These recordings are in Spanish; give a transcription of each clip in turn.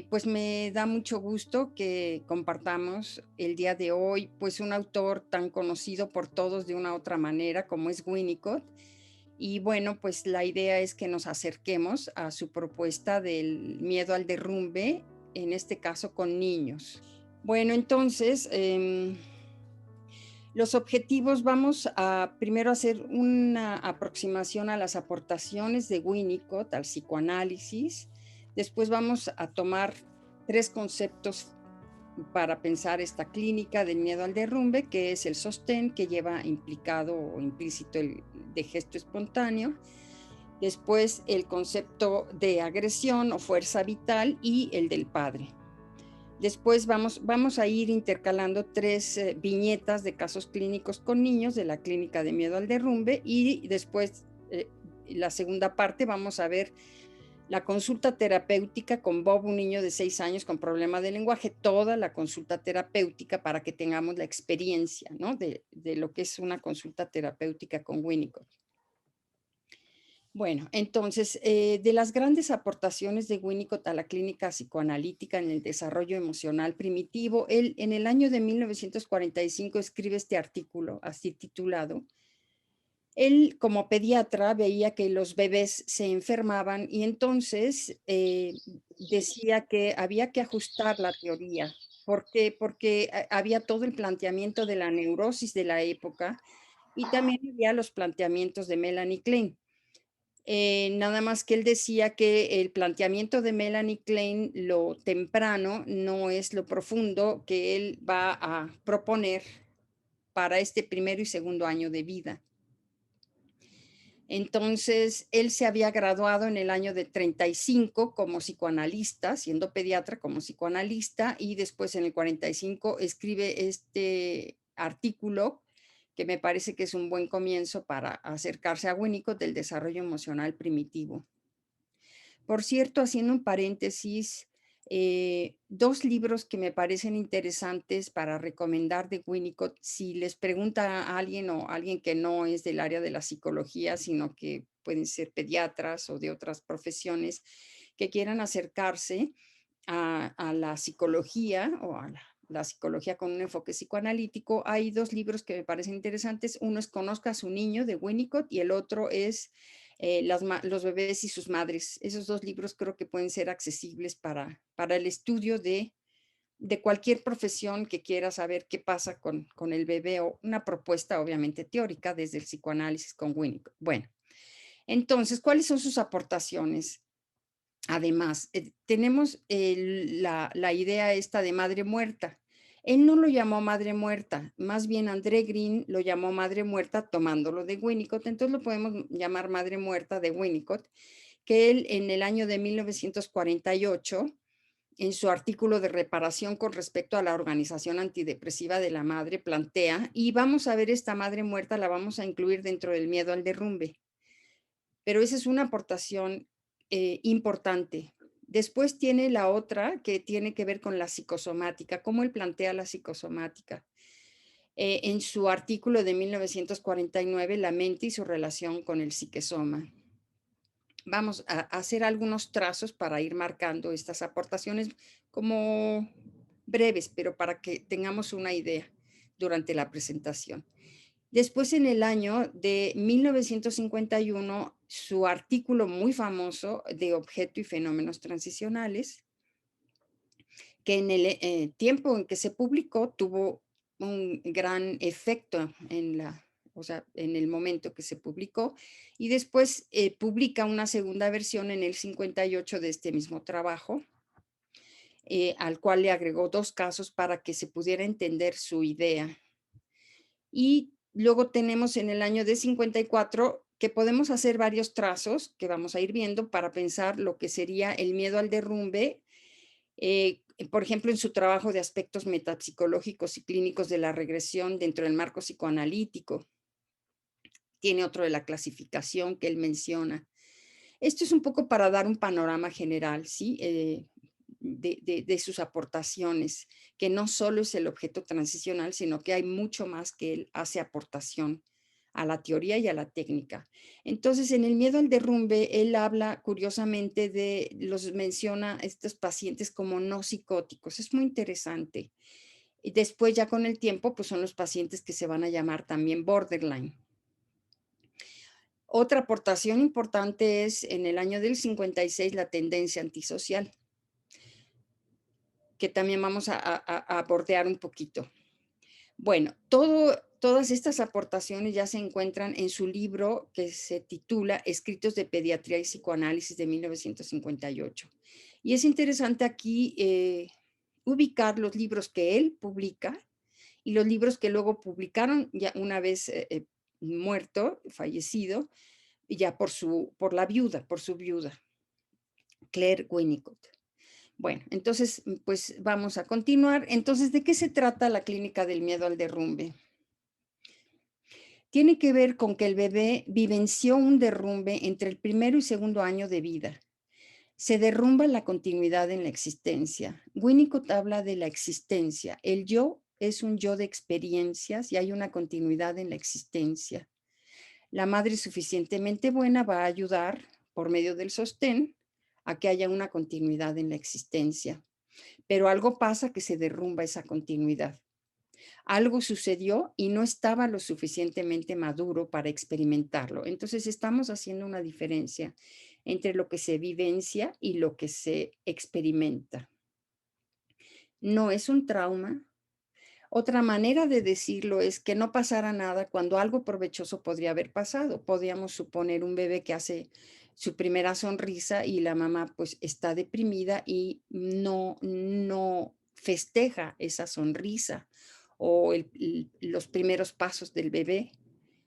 Pues me da mucho gusto que compartamos el día de hoy, pues un autor tan conocido por todos de una u otra manera como es Winnicott. Y bueno, pues la idea es que nos acerquemos a su propuesta del miedo al derrumbe, en este caso con niños. Bueno, entonces, los objetivos, vamos a primero hacer una aproximación a las aportaciones de Winnicott al psicoanálisis. Después vamos a tomar 3 conceptos para pensar esta clínica del miedo al derrumbe, que es el sostén, que lleva implicado o implícito el de gesto espontáneo. Después el concepto de agresión o fuerza vital y el del padre. Después vamos a ir intercalando 3 viñetas de casos clínicos con niños de la clínica de miedo al derrumbe, y después, la segunda parte, vamos a ver la consulta terapéutica con Bob, un niño de 6 años con problema de lenguaje, toda la consulta terapéutica para que tengamos la experiencia, ¿no? De lo que es una consulta terapéutica con Winnicott. Bueno, entonces, de las grandes aportaciones de Winnicott a la clínica psicoanalítica en el desarrollo emocional primitivo, él en el año de 1945 escribe este artículo así titulado. Él, como pediatra, veía que los bebés se enfermaban y entonces decía que había que ajustar la teoría. ¿Por qué? Porque había todo el planteamiento de la neurosis de la época y también había los planteamientos de Melanie Klein. Nada más que él decía que el planteamiento de Melanie Klein, lo temprano, no es lo profundo que él va a proponer para este primero y segundo año de vida. Entonces, él se había graduado en el año de 35 como psicoanalista, siendo pediatra como psicoanalista, y después en el 45 escribe este artículo que me parece que es un buen comienzo para acercarse a Winnicott del desarrollo emocional primitivo. Por cierto, haciendo un paréntesis, 2 libros que me parecen interesantes para recomendar de Winnicott, si les pregunta a alguien o alguien que no es del área de la psicología, sino que pueden ser pediatras o de otras profesiones que quieran acercarse a la psicología o a la psicología con un enfoque psicoanalítico, hay 2 libros que me parecen interesantes. Uno es Conozca a su niño, de Winnicott, y el otro es, Los bebés y sus madres. Esos 2 libros creo que pueden ser accesibles para el estudio de cualquier profesión que quiera saber qué pasa con el bebé, o una propuesta, obviamente, teórica desde el psicoanálisis con Winnicott. Bueno, entonces, ¿cuáles son sus aportaciones? Además, tenemos la idea esta de madre muerta. Él no lo llamó madre muerta, más bien André Green lo llamó madre muerta tomándolo de Winnicott, entonces lo podemos llamar madre muerta de Winnicott, que él en el año de 1948, en su artículo de reparación con respecto a la organización antidepresiva de la madre, plantea, y vamos a ver esta madre muerta, la vamos a incluir dentro del miedo al derrumbe. Pero esa es una aportación, importante. Después tiene la otra que tiene que ver con la psicosomática, cómo él plantea la psicosomática. En su artículo de 1949, La mente y su relación con el psiquesoma. Vamos a hacer algunos trazos para ir marcando estas aportaciones como breves, pero para que tengamos una idea durante la presentación. Después, en el año de 1951, su artículo muy famoso de Objeto y fenómenos transicionales, que en el tiempo en que se publicó tuvo un gran efecto o sea, en el momento que se publicó, y después publica una segunda versión en el 58 de este mismo trabajo, al cual le agregó 2 casos para que se pudiera entender su idea. Y luego tenemos en el año de 54 que podemos hacer varios trazos que vamos a ir viendo para pensar lo que sería el miedo al derrumbe, por ejemplo, en su trabajo de aspectos metapsicológicos y clínicos de la regresión dentro del marco psicoanalítico. Tiene otro de la clasificación que él menciona. Esto es un poco para dar un panorama general, ¿sí? De sus aportaciones, que no solo es el objeto transicional, sino que hay mucho más que él hace aportación a la teoría y a la técnica. Entonces, en el miedo al derrumbe, él habla curiosamente los menciona a estos pacientes como no psicóticos. Es muy interesante. Y después, ya con el tiempo, pues son los pacientes que se van a llamar también borderline. Otra aportación importante es en el año del 56 la tendencia antisocial, que también vamos a bordear un poquito. Bueno, todas estas aportaciones ya se encuentran en su libro que se titula Escritos de Pediatría y Psicoanálisis de 1958. Y es interesante aquí ubicar los libros que él publica y los libros que luego publicaron ya una vez muerto, fallecido, ya por su viuda, Claire Winnicott. Bueno, entonces, pues vamos a continuar. Entonces, ¿de qué se trata la clínica del miedo al derrumbe? Tiene que ver con que el bebé vivenció un derrumbe entre el primero y segundo año de vida. Se derrumba la continuidad en la existencia. Winnicott habla de la existencia. El yo es un yo de experiencias y hay una continuidad en la existencia. La madre suficientemente buena va a ayudar, por medio del sostén, a que haya una continuidad en la existencia. Pero algo pasa que se derrumba esa continuidad. Algo sucedió y no estaba lo suficientemente maduro para experimentarlo. Entonces estamos haciendo una diferencia entre lo que se vivencia y lo que se experimenta. No es un trauma. Otra manera de decirlo es que no pasara nada cuando algo provechoso podría haber pasado. Podríamos suponer un bebé que hace su primera sonrisa y la mamá pues está deprimida y no festeja esa sonrisa o los primeros pasos del bebé.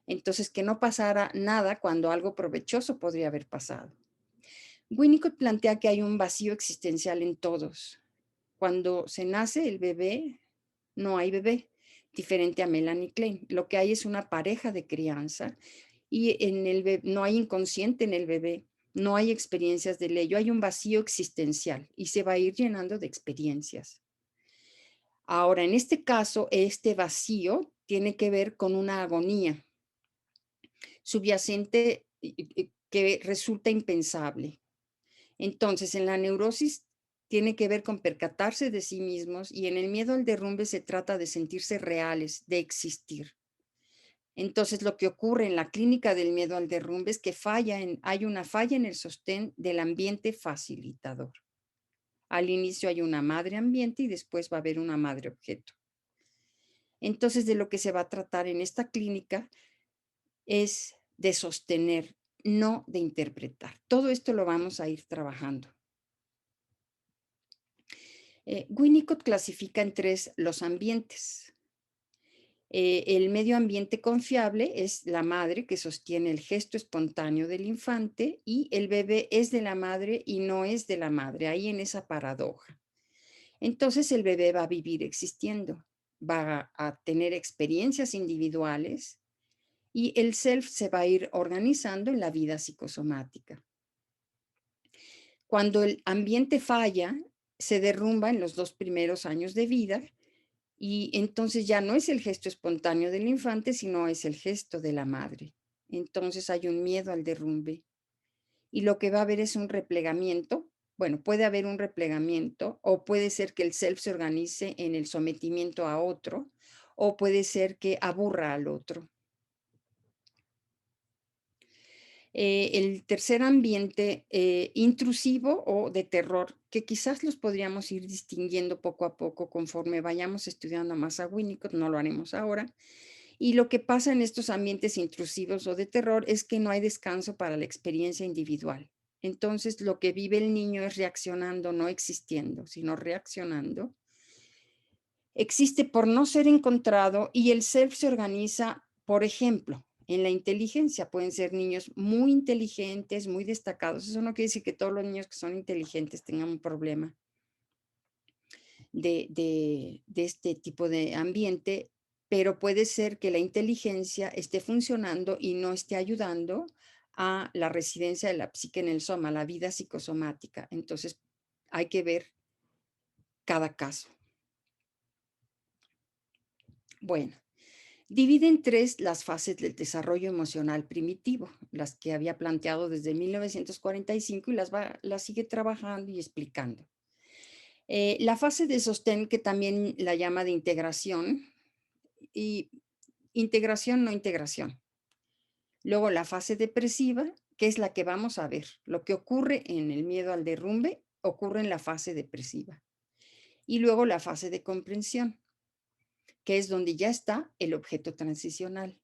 Entonces, que no pasara nada cuando algo provechoso podría haber pasado. Winnicott plantea que hay un vacío existencial en todos. Cuando se nace el bebé, no hay bebé, diferente a Melanie Klein. Lo que hay es una pareja de crianza y no hay inconsciente en el bebé, no hay experiencias de ello, hay un vacío existencial y se va a ir llenando de experiencias. Ahora, en este caso, este vacío tiene que ver con una agonía subyacente que resulta impensable. Entonces, en la neurosis tiene que ver con percatarse de sí mismos y en el miedo al derrumbe se trata de sentirse reales, de existir. Entonces, lo que ocurre en la clínica del miedo al derrumbe es que hay una falla en el sostén del ambiente facilitador. Al inicio hay una madre ambiente y después va a haber una madre objeto. Entonces, de lo que se va a tratar en esta clínica es de sostener, no de interpretar. Todo esto lo vamos a ir trabajando. Winnicott clasifica en tres los ambientes. El medio ambiente confiable es la madre que sostiene el gesto espontáneo del infante y el bebé es de la madre y no es de la madre, ahí en esa paradoja. Entonces el bebé va a vivir existiendo, va a tener experiencias individuales y el self se va a ir organizando en la vida psicosomática. Cuando el ambiente falla, se derrumba en los 2 primeros años de vida y entonces ya no es el gesto espontáneo del infante, sino es el gesto de la madre. Entonces hay un miedo al derrumbe y lo que va a haber es un replegamiento. Bueno, puede haber un replegamiento o puede ser que el self se organice en el sometimiento a otro o puede ser que aburra al otro. El tercer ambiente intrusivo o de terror, que quizás los podríamos ir distinguiendo poco a poco conforme vayamos estudiando más a Winnicott, no lo haremos ahora. Y lo que pasa en estos ambientes intrusivos o de terror es que no hay descanso para la experiencia individual. Entonces, lo que vive el niño es reaccionando, no existiendo, sino reaccionando. Existe por no ser encontrado y el self se organiza, por ejemplo, en la inteligencia. Pueden ser niños muy inteligentes, muy destacados. Eso no quiere decir que todos los niños que son inteligentes tengan un problema de este tipo de ambiente, pero puede ser que la inteligencia esté funcionando y no esté ayudando a la residencia de la psique en el soma, la vida psicosomática. Entonces, hay que ver cada caso. Bueno. Divide en tres las fases del desarrollo emocional primitivo, las que había planteado desde 1945 y las sigue trabajando y explicando. La fase de sostén, que también la llama de integración, y integración, no integración. Luego la fase depresiva, que es la que vamos a ver. Lo que ocurre en el miedo al derrumbe ocurre en la fase depresiva. Y luego la fase de comprensión, que es donde ya está el objeto transicional.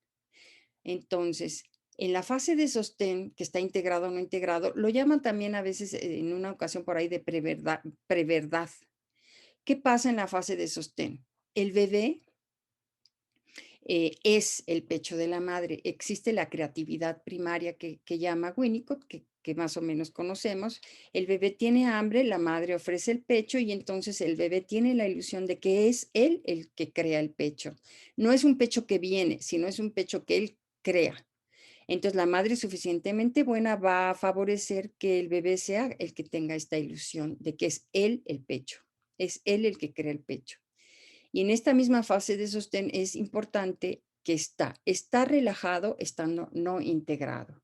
Entonces, en la fase de sostén, que está integrado o no integrado, lo llaman también a veces en una ocasión por ahí de preverdad. ¿Qué pasa en la fase de sostén? El bebé es el pecho de la madre. Existe la creatividad primaria que llama Winnicott, que más o menos conocemos. El bebé tiene hambre, la madre ofrece el pecho y entonces el bebé tiene la ilusión de que es él el que crea el pecho. No es un pecho que viene, sino es un pecho que él crea. Entonces la madre suficientemente buena va a favorecer que el bebé sea el que tenga esta ilusión de que es él el pecho, es él el que crea el pecho. Y en esta misma fase de sostén es importante que está relajado estando no integrado.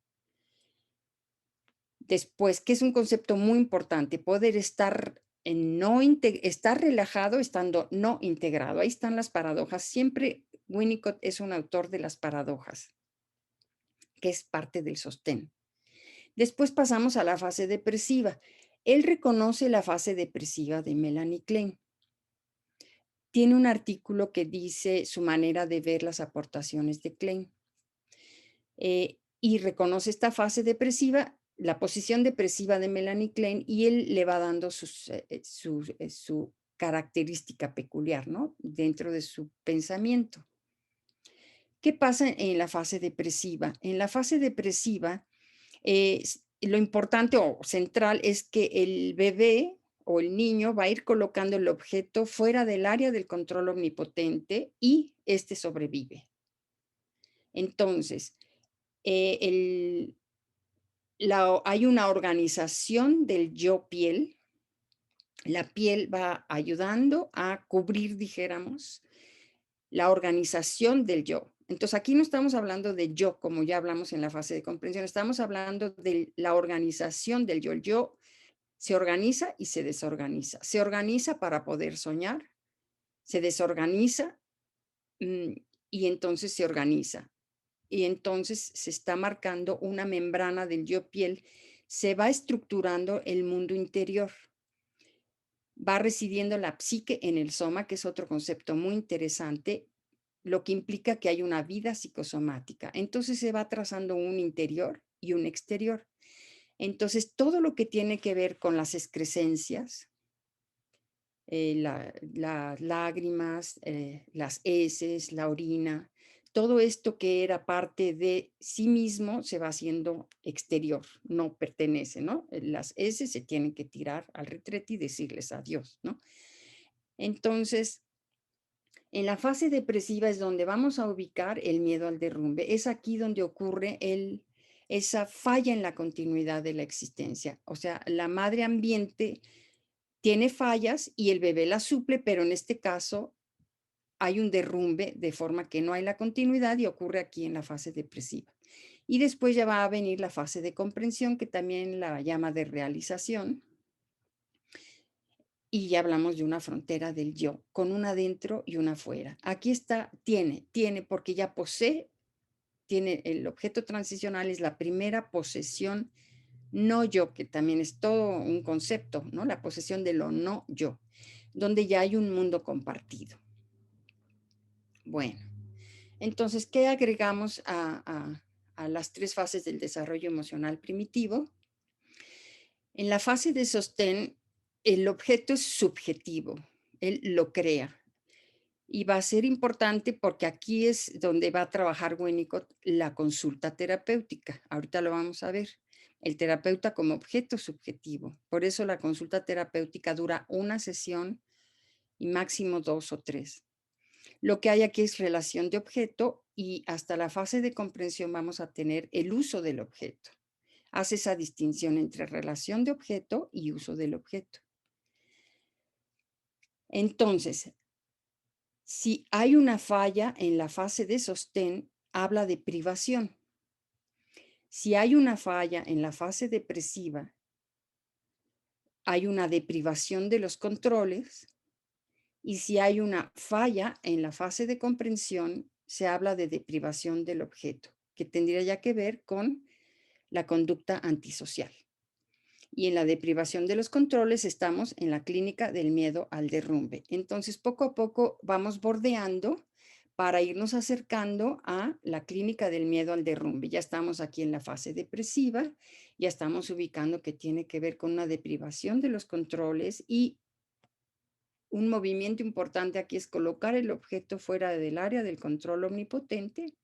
Después, que es un concepto muy importante, poder estar, estar relajado estando no integrado. Ahí están las paradojas. Siempre Winnicott es un autor de las paradojas, que es parte del sostén. Después pasamos a la fase depresiva. Él reconoce la fase depresiva de Melanie Klein. Tiene un artículo que dice su manera de ver las aportaciones de Klein. Y reconoce esta fase depresiva, la posición depresiva de Melanie Klein, y él le va dando su característica peculiar, ¿no? Dentro de su pensamiento. ¿Qué pasa en la fase depresiva? En la fase depresiva, lo importante o central es que el bebé o el niño va a ir colocando el objeto fuera del área del control omnipotente y este sobrevive. Entonces, el, hay una organización del yo piel. La piel va ayudando a cubrir, dijéramos, la organización del yo. Entonces, aquí no estamos hablando de yo, como ya hablamos en la fase de comprensión, estamos hablando de la organización del yo. El yo se organiza y se desorganiza. Se organiza para poder soñar, se desorganiza mm, y entonces se organiza. Y entonces se está marcando una membrana del yo piel, se va estructurando el mundo interior, va residiendo la psique en el soma, que es otro concepto muy interesante, lo que implica que hay una vida psicosomática. Entonces se va trazando un interior y un exterior. Entonces todo lo que tiene que ver con las excrescencias, las lágrimas, las heces, la orina, todo esto que era parte de sí mismo se va haciendo exterior, no pertenece, ¿no? Las heces se tienen que tirar al retrete y decirles adiós, ¿no? Entonces, en la fase depresiva es donde vamos a ubicar el miedo al derrumbe. Es aquí donde ocurre esa falla en la continuidad de la existencia. O sea, la madre ambiente tiene fallas y el bebé las suple, pero en este caso hay un derrumbe de forma que no hay la continuidad y ocurre aquí en la fase depresiva. Y después ya va a venir la fase de comprensión, que también la llama de realización. Y ya hablamos de una frontera del yo, con una dentro y una fuera. Aquí está, tiene, porque ya posee, tiene el objeto transicional, es la primera posesión no yo, que también es todo un concepto, ¿no? La posesión de lo no yo, donde ya hay un mundo compartido. Bueno, entonces, ¿qué agregamos a las tres fases del desarrollo emocional primitivo? En la fase de sostén, el objeto es subjetivo, él lo crea. Y va a ser importante porque aquí es donde va a trabajar Winnicott la consulta terapéutica. Ahorita lo vamos a ver. El terapeuta como objeto subjetivo. Por eso la consulta terapéutica dura una sesión y máximo dos o tres. Lo que hay aquí es relación de objeto y hasta la fase de comprensión vamos a tener el uso del objeto. Hace esa distinción entre relación de objeto y uso del objeto. Entonces, Si hay una falla en la fase de sostén, habla de privación. Si hay una falla en la fase depresiva, hay una deprivación de los controles. Y si hay una falla en la fase de comprensión, se habla de deprivación del objeto, que tendría ya que ver con la conducta antisocial. Y en la deprivación de los controles estamos en la clínica del miedo al derrumbe. Entonces, poco a poco vamos bordeando para irnos acercando a la clínica del miedo al derrumbe. Ya estamos aquí en la fase depresiva, ya estamos ubicando que tiene que ver con una deprivación de los controles y un movimiento importante aquí es colocar el objeto fuera del área del control omnipotente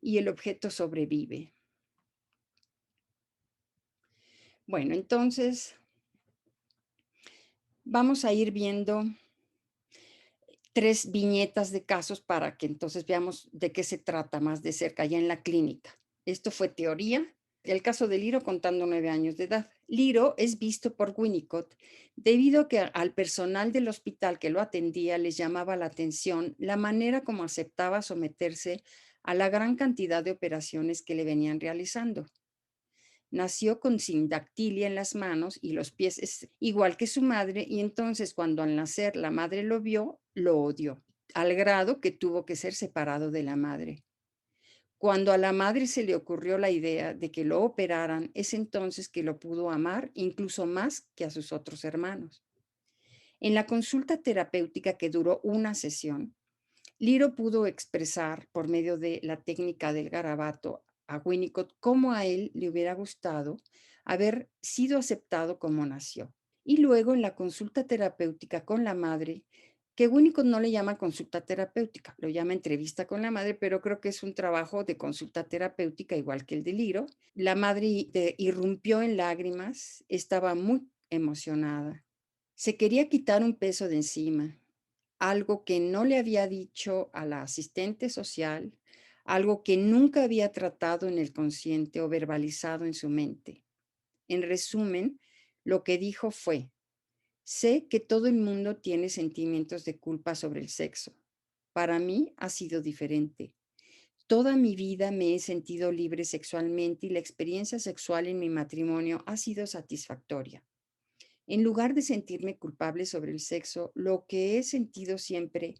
y el objeto sobrevive. Bueno, entonces vamos a ir viendo 3 viñetas de casos para que entonces veamos de qué se trata más de cerca ya en la clínica. Esto fue teoría. El caso de Liro contando 9 años de edad. Liro es visto por Winnicott debido a que al personal del hospital que lo atendía les llamaba la atención la manera como aceptaba someterse a la gran cantidad de operaciones que le venían realizando. Nació con sindactilia en las manos y los pies igual que su madre, y entonces cuando al nacer la madre lo vio, lo odió, al grado que tuvo que ser separado de la madre. Cuando a la madre se le ocurrió la idea de que lo operaran, es entonces que lo pudo amar incluso más que a sus otros hermanos. En la consulta terapéutica que duró una sesión, Liro pudo expresar por medio de la técnica del garabato a Winnicott cómo a él le hubiera gustado haber sido aceptado como nació. Y luego en la consulta terapéutica con la madre, que Winnicott no le llama consulta terapéutica, lo llama entrevista con la madre, pero creo que es un trabajo de consulta terapéutica igual que el de Liro. La madre irrumpió en lágrimas, estaba muy emocionada. Se quería quitar un peso de encima, algo que no le había dicho a la asistente social, algo que nunca había tratado en el consciente o verbalizado en su mente. En resumen, lo que dijo fue: sé que todo el mundo tiene sentimientos de culpa sobre el sexo. Para mí ha sido diferente. Toda mi vida me he sentido libre sexualmente y la experiencia sexual en mi matrimonio ha sido satisfactoria. En lugar de sentirme culpable sobre el sexo, lo que he sentido siempre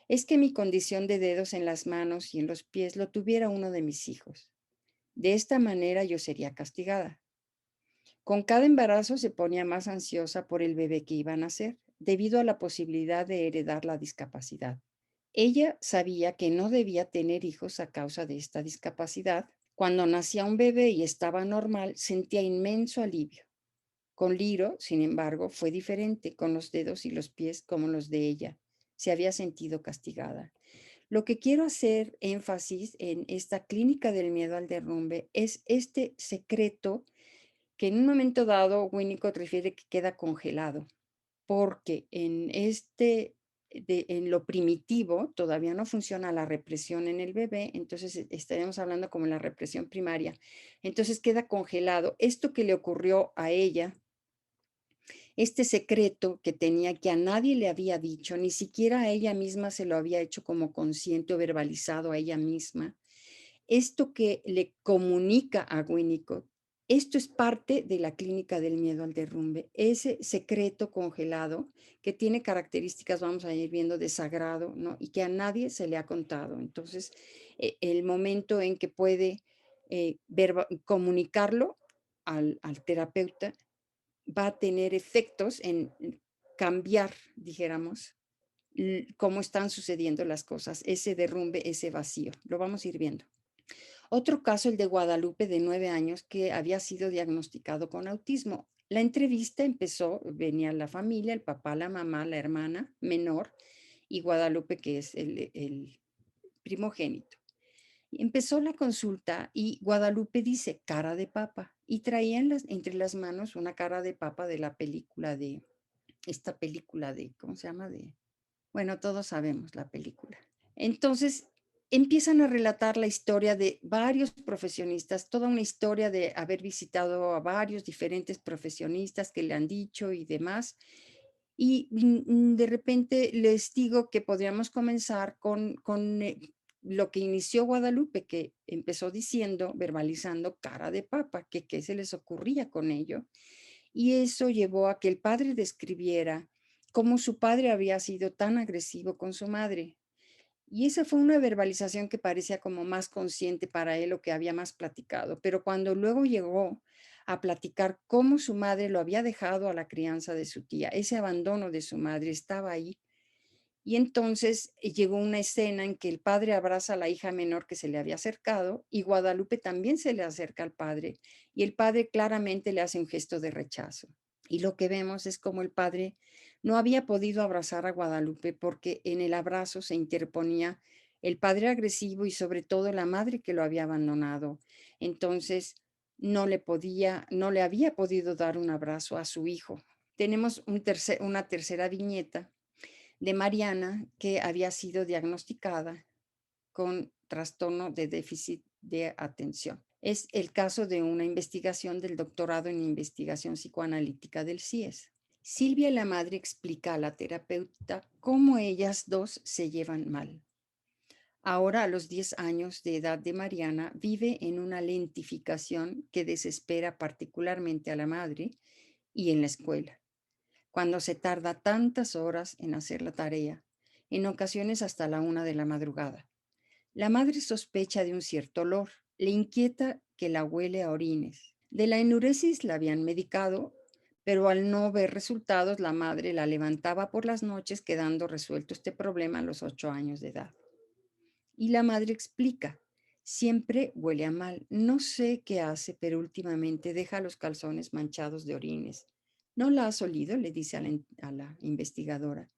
es que mi condición de dedos en las manos y en los pies lo tuviera uno de mis hijos. De esta manera yo sería castigada. Con cada embarazo se ponía más ansiosa por el bebé que iba a nacer, debido a la posibilidad de heredar la discapacidad. Ella sabía que no debía tener hijos a causa de esta discapacidad. Cuando nacía un bebé y estaba normal, sentía inmenso alivio. Con Liro, sin embargo, fue diferente, con los dedos y los pies como los de ella. Se había sentido castigada. Lo que quiero hacer énfasis en esta clínica del miedo al derrumbe es este secreto que en un momento dado Winnicott refiere que queda congelado, porque en lo primitivo todavía no funciona la represión en el bebé, entonces estaríamos hablando como en la represión primaria. Entonces queda congelado. Esto que le ocurrió a ella, este secreto que tenía, que a nadie le había dicho, ni siquiera a ella misma se lo había hecho como consciente o verbalizado a ella misma. Esto que le comunica a Winnicott, esto es parte de la clínica del miedo al derrumbe, ese secreto congelado que tiene características, vamos a ir viendo, de sagrado, ¿no? Y que a nadie se le ha contado. Entonces, el momento en que puede comunicarlo al terapeuta va a tener efectos en cambiar, dijéramos, cómo están sucediendo las cosas, ese derrumbe, ese vacío. Lo vamos a ir viendo. Otro caso, el de Guadalupe, de 9 años, que había sido diagnosticado con autismo. La entrevista empezó, venía la familia, el papá, la mamá, la hermana menor y Guadalupe, que es el primogénito. Empezó la consulta y Guadalupe dice cara de papa y traía entre las manos una cara de papa de la película de, esta película de, ¿cómo se llama? Bueno, todos sabemos la película. Entonces, empiezan a relatar la historia de varios profesionistas, toda una historia de haber visitado a varios diferentes profesionistas que le han dicho y demás. Y de repente les digo que podríamos comenzar con lo que inició Guadalupe, que empezó diciendo, verbalizando cara de papa, que qué se les ocurría con ello. Y eso llevó a que el padre describiera cómo su padre había sido tan agresivo con su madre. Y esa fue una verbalización que parecía como más consciente para él o que había más platicado, pero cuando luego llegó a platicar cómo su madre lo había dejado a la crianza de su tía, ese abandono de su madre estaba ahí. Y entonces llegó una escena en que el padre abraza a la hija menor que se le había acercado y Guadalupe también se le acerca al padre y el padre claramente le hace un gesto de rechazo. Y lo que vemos es como el padre no había podido abrazar a Guadalupe porque en el abrazo se interponía el padre agresivo y sobre todo la madre que lo había abandonado. Entonces no le había podido dar un abrazo a su hijo. Tenemos una tercera viñeta de Mariana, que había sido diagnosticada con trastorno de déficit de atención. Es el caso de una investigación del doctorado en investigación psicoanalítica del CIES. Silvia, la madre, explica a la terapeuta cómo ellas dos se llevan mal. Ahora, a los 10 años de edad de Mariana, vive en una lentificación que desespera particularmente a la madre y en la escuela cuando se tarda tantas horas en hacer la tarea, en ocasiones hasta la 1 de la madrugada. La madre sospecha de un cierto olor, le inquieta que la huele a orines. De la enuresis la habían medicado, pero al no ver resultados, la madre la levantaba por las noches, quedando resuelto este problema a los 8 años de edad. Y la madre explica, siempre huele a mal, no sé qué hace, pero últimamente deja los calzones manchados de orines. ¿No la has olido?, le dice a la investigadora.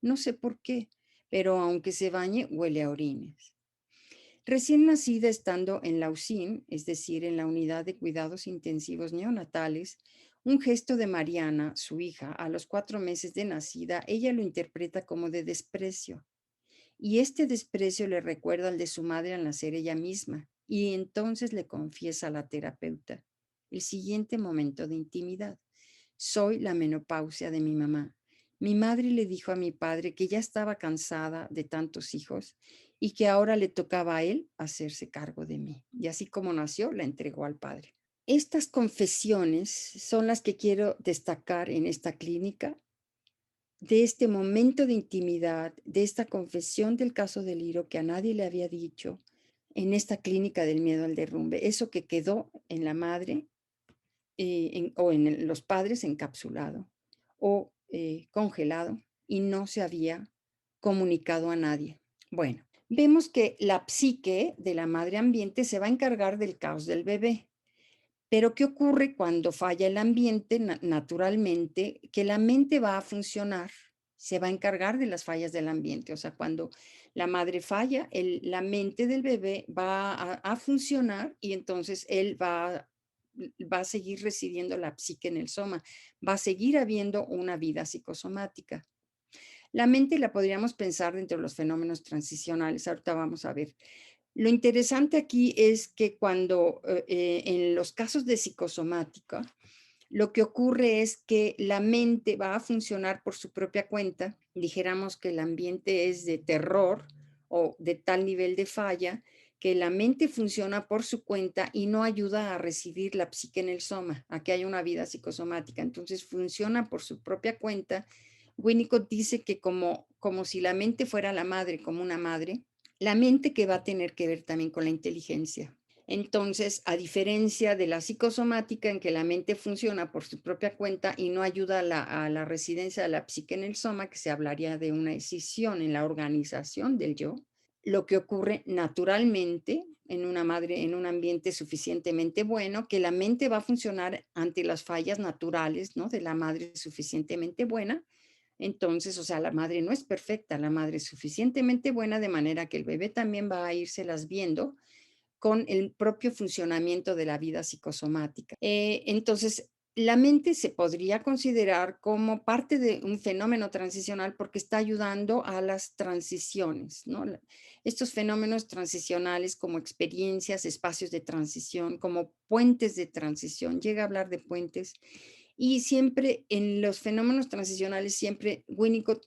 No sé por qué, pero aunque se bañe, huele a orines. Recién nacida, estando en la USIN, es decir, en la unidad de cuidados intensivos neonatales, un gesto de Mariana, su hija, a los 4 meses de nacida, ella lo interpreta como de desprecio. Y este desprecio le recuerda al de su madre al nacer ella misma, y entonces le confiesa a la terapeuta el siguiente momento de intimidad. Soy la menopausia de mi mamá. Mi madre le dijo a mi padre que ya estaba cansada de tantos hijos y que ahora le tocaba a él hacerse cargo de mí. Y así como nació, la entregó al padre. Estas confesiones son las que quiero destacar en esta clínica, de este momento de intimidad, de esta confesión del caso del Liro que a nadie le había dicho en esta clínica del miedo al derrumbe, eso que quedó en la madre o en los padres encapsulado o congelado y no se había comunicado a nadie. Bueno, vemos que la psique de la madre ambiente se va a encargar del caos del bebé. Pero ¿qué ocurre cuando falla el ambiente? Naturalmente, que la mente va a funcionar, se va a encargar de las fallas del ambiente. O sea, cuando la madre falla, la mente del bebé va a funcionar y entonces él va a seguir residiendo la psique en el soma, va a seguir habiendo una vida psicosomática. La mente la podríamos pensar dentro de los fenómenos transicionales. Ahorita vamos a ver. Lo interesante aquí es que cuando en los casos de psicosomática, lo que ocurre es que la mente va a funcionar por su propia cuenta. Dijéramos que el ambiente es de terror o de tal nivel de falla que la mente funciona por su cuenta y no ayuda a residir la psique en el soma, a que haya una vida psicosomática. Entonces funciona por su propia cuenta. Winnicott dice que como si la mente fuera la madre, como una madre, la mente que va a tener que ver también con la inteligencia. Entonces, a diferencia de la psicosomática, en que la mente funciona por su propia cuenta y no ayuda a la residencia de la psique en el soma, que se hablaría de una escisión en la organización del yo, lo que ocurre naturalmente en una madre, en un ambiente suficientemente bueno, que la mente va a funcionar ante las fallas naturales, ¿no?, de la madre suficientemente buena. Entonces, o sea, la madre no es perfecta, la madre es suficientemente buena de manera que el bebé también va a írselas viendo con el propio funcionamiento de la vida psicosomática. Entonces, la mente se podría considerar como parte de un fenómeno transicional porque está ayudando a las transiciones, ¿no? Estos fenómenos transicionales como experiencias, espacios de transición, como puentes de transición, llega a hablar de puentes, Y siempre en los fenómenos transicionales, siempre Winnicott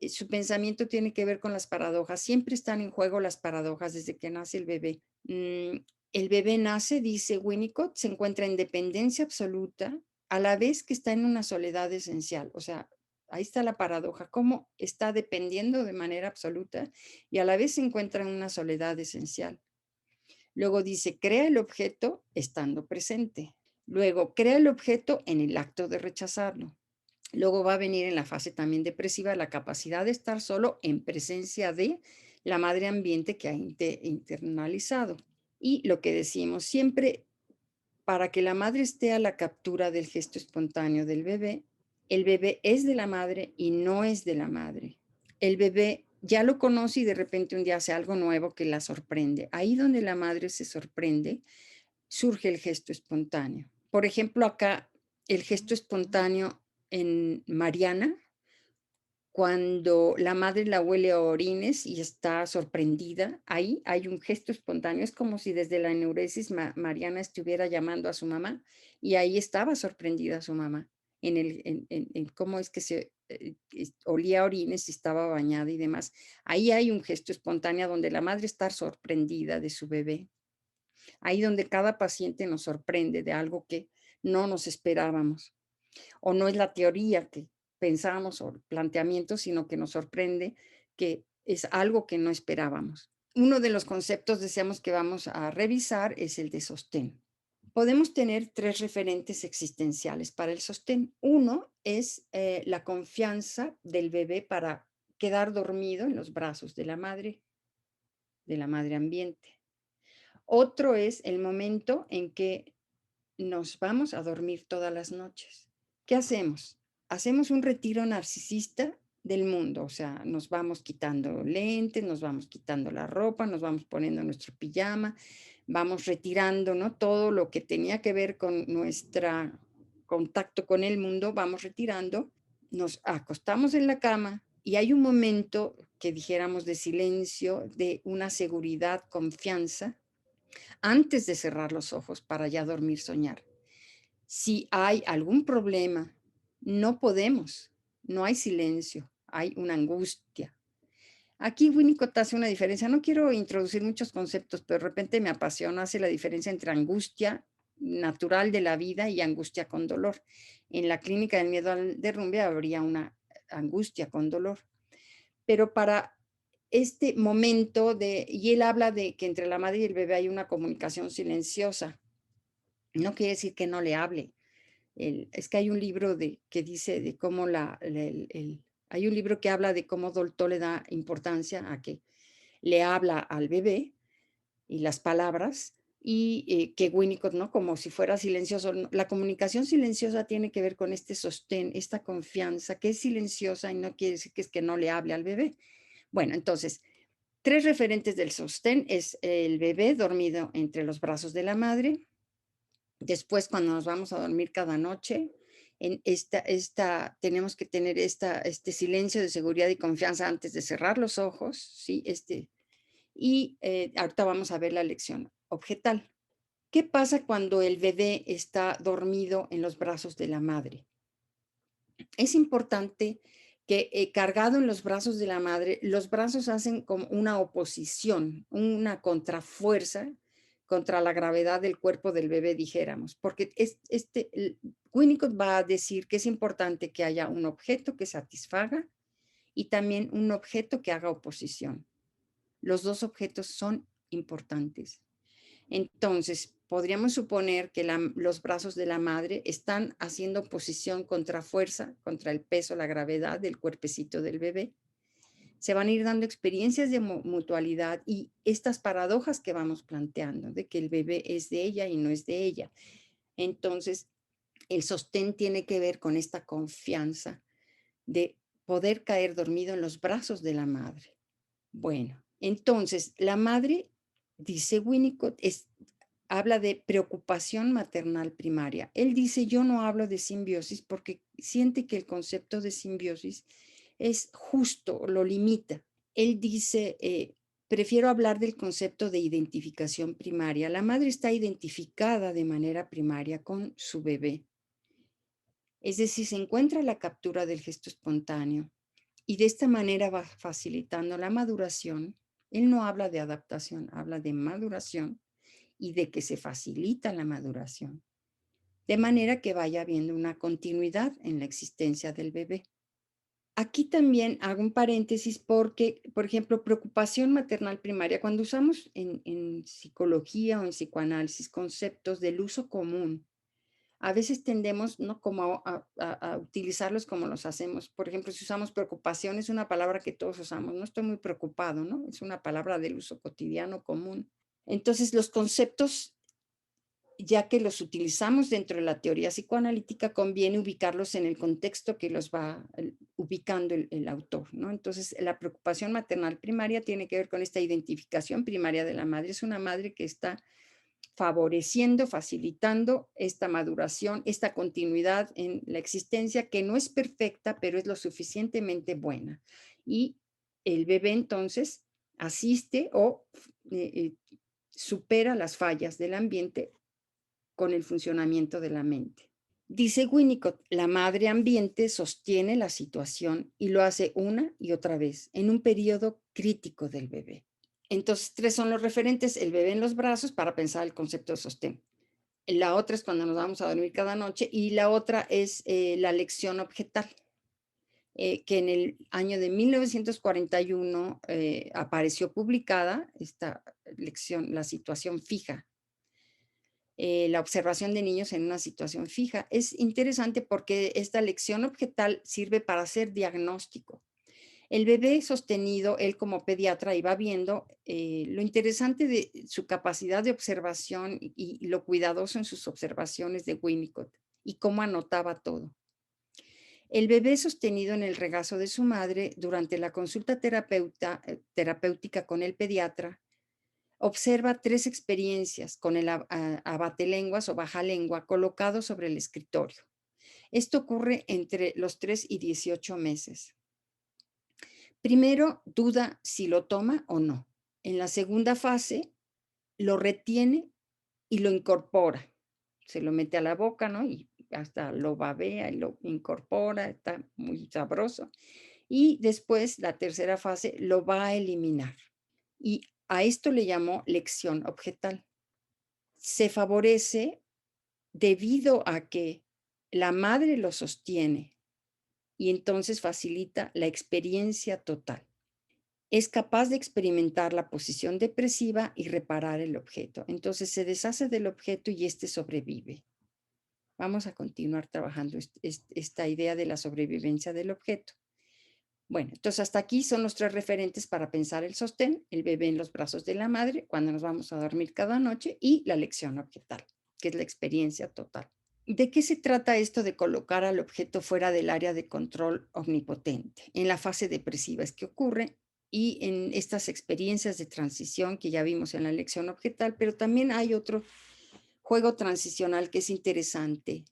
su pensamiento tiene que ver con las paradojas. Siempre están en juego las paradojas desde que nace el bebé. El bebé nace, dice Winnicott, se encuentra en dependencia absoluta, a la vez que está en una soledad esencial. O sea, ahí está la paradoja, cómo está dependiendo de manera absoluta y a la vez se encuentra en una soledad esencial. Luego dice, crea el objeto estando presente. Luego, crea el objeto en el acto de rechazarlo. Luego va a venir en la fase también depresiva la capacidad de estar solo en presencia de la madre ambiente que ha internalizado. Y lo que decimos siempre, para que la madre esté a la captura del gesto espontáneo del bebé, el bebé es de la madre y no es de la madre. El bebé ya lo conoce y de repente un día hace algo nuevo que la sorprende. Ahí donde la madre se sorprende, surge el gesto espontáneo. Por ejemplo, acá el gesto espontáneo en Mariana, cuando la madre la huele a orines y está sorprendida, ahí hay un gesto espontáneo. Es como si desde la enuresis Mariana estuviera llamando a su mamá y ahí estaba sorprendida su mamá en cómo es que se olía a orines y estaba bañada y demás. Ahí hay un gesto espontáneo donde la madre está sorprendida de su bebé. Ahí donde cada paciente nos sorprende de algo que no nos esperábamos, o no es la teoría que pensamos o planteamiento, sino que nos sorprende que es algo que no esperábamos. Uno de los conceptos, deseamos que vamos a revisar, es el de sostén. Podemos tener tres referentes existenciales para el sostén. Uno es la confianza del bebé para quedar dormido en los brazos de la madre ambiente. Otro es el momento en que nos vamos a dormir todas las noches. ¿Qué hacemos? Hacemos un retiro narcisista del mundo, o sea, nos vamos quitando lentes, nos vamos quitando la ropa, nos vamos poniendo nuestro pijama, vamos retirando, ¿no? Todo lo que tenía que ver con nuestro contacto con el mundo, vamos retirando, nos acostamos en la cama y hay un momento que dijéramos de silencio, de una seguridad, confianza, antes de cerrar los ojos para ya dormir, soñar. Si hay algún problema, no podemos, no hay silencio, hay una angustia. Aquí Winnicott hace una diferencia, no quiero introducir muchos conceptos, pero de repente me apasiona, hace la diferencia entre angustia natural de la vida y angustia con dolor. En la clínica del miedo al derrumbe habría una angustia con dolor, pero para este momento y él habla de que entre la madre y el bebé hay una comunicación silenciosa. No quiere decir que no le hable. Es que hay un libro que dice de cómo hay un libro que habla de cómo Dolto le da importancia a que le habla al bebé y las palabras, y que Winnicott, ¿no? Como si fuera silencioso. La comunicación silenciosa tiene que ver con este sostén, esta confianza, que es silenciosa y no quiere decir que es que no le hable al bebé. Bueno, entonces, tres referentes del sostén es el bebé dormido entre los brazos de la madre. Después, cuando nos vamos a dormir cada noche, tenemos que tener este silencio de seguridad y confianza antes de cerrar los ojos, ¿sí? Y ahorita vamos a ver la lección objetal. ¿Qué pasa cuando el bebé está dormido en los brazos de la madre? Es importante que cargado en los brazos de la madre, los brazos hacen como una oposición, una contrafuerza contra la gravedad del cuerpo del bebé, dijéramos, porque Winnicott va a decir que es importante que haya un objeto que satisfaga y también un objeto que haga oposición. Los dos objetos son importantes. Entonces, podríamos suponer que los brazos de la madre están haciendo oposición contra fuerza, contra el peso, la gravedad del cuerpecito del bebé. Se van a ir dando experiencias de mutualidad y estas paradojas que vamos planteando, de que el bebé es de ella y no es de ella. Entonces, el sostén tiene que ver con esta confianza de poder caer dormido en los brazos de la madre. Bueno, entonces la madre, dice Winnicott, habla de preocupación maternal primaria. Él dice, yo no hablo de simbiosis porque siente que el concepto de simbiosis es justo, lo limita. Él dice, prefiero hablar del concepto de identificación primaria. La madre está identificada de manera primaria con su bebé. Es decir, se encuentra la captura del gesto espontáneo y de esta manera va facilitando la maduración. Él no habla de adaptación, habla de maduración y de que se facilita la maduración, de manera que vaya habiendo una continuidad en la existencia del bebé. Aquí también hago un paréntesis porque, por ejemplo, preocupación maternal primaria, cuando usamos en psicología o en psicoanálisis conceptos del uso común, a veces tendemos, ¿no? Como a utilizarlos como los hacemos. Por ejemplo, si usamos preocupación, es una palabra que todos usamos. No estoy muy preocupado, ¿no? Es una palabra del uso cotidiano común. Entonces, los conceptos, ya que los utilizamos dentro de la teoría psicoanalítica, conviene ubicarlos en el contexto que los va ubicando el autor, ¿no? Entonces, la preocupación maternal primaria tiene que ver con esta identificación primaria de la madre. Es una madre que está favoreciendo, facilitando esta maduración, esta continuidad en la existencia que no es perfecta, pero es lo suficientemente buena. Y el bebé entonces asiste o supera las fallas del ambiente con el funcionamiento de la mente. Dice Winnicott, la madre ambiente sostiene la situación y lo hace una y otra vez en un periodo crítico del bebé. Entonces, 3 son los referentes, el bebé en los brazos para pensar el concepto de sostén. La otra es cuando nos vamos a dormir cada noche y la otra es la lección objetal, que en el año de 1941 apareció publicada esta lección, la situación fija, la observación de niños en una situación fija. Es interesante porque esta lección objetal sirve para hacer diagnóstico. El bebé sostenido, él como pediatra iba viendo lo interesante de su capacidad de observación y lo cuidadoso en sus observaciones de Winnicott y cómo anotaba todo. El bebé sostenido en el regazo de su madre durante la consulta terapéutica con el pediatra observa 3 experiencias con el abatelenguas o baja lengua colocado sobre el escritorio. Esto ocurre entre los 3 y 18 meses. Primero, duda si lo toma o no. En la segunda fase, lo retiene y lo incorpora. Se lo mete a la boca, ¿no? Y hasta lo babea y lo incorpora, está muy sabroso. Y después, la tercera fase, lo va a eliminar. Y a esto le llamó lección objetal. Se favorece debido a que la madre lo sostiene y entonces facilita la experiencia total. Es capaz de experimentar la posición depresiva y reparar el objeto. Entonces se deshace del objeto y este sobrevive. Vamos a continuar trabajando esta idea de la sobrevivencia del objeto. Bueno, entonces hasta aquí son los 3 referentes para pensar el sostén, el bebé en los brazos de la madre, cuando nos vamos a dormir cada noche, y la lección objetal, que es la experiencia total. ¿De qué se trata esto de colocar al objeto fuera del área de control omnipotente? En la fase depresiva es que ocurre y en estas experiencias de transición que ya vimos en la lección objetal, pero también hay otro juego transicional que es interesante,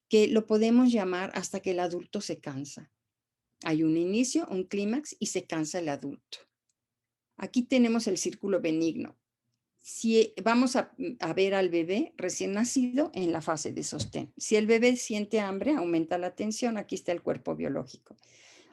que lo podemos llamar hasta que el adulto se cansa. Hay un inicio, un clímax y se cansa el adulto. Aquí tenemos el círculo benigno. Si vamos a ver al bebé recién nacido en la fase de sostén. Si el bebé siente hambre, aumenta la tensión. Aquí está el cuerpo biológico.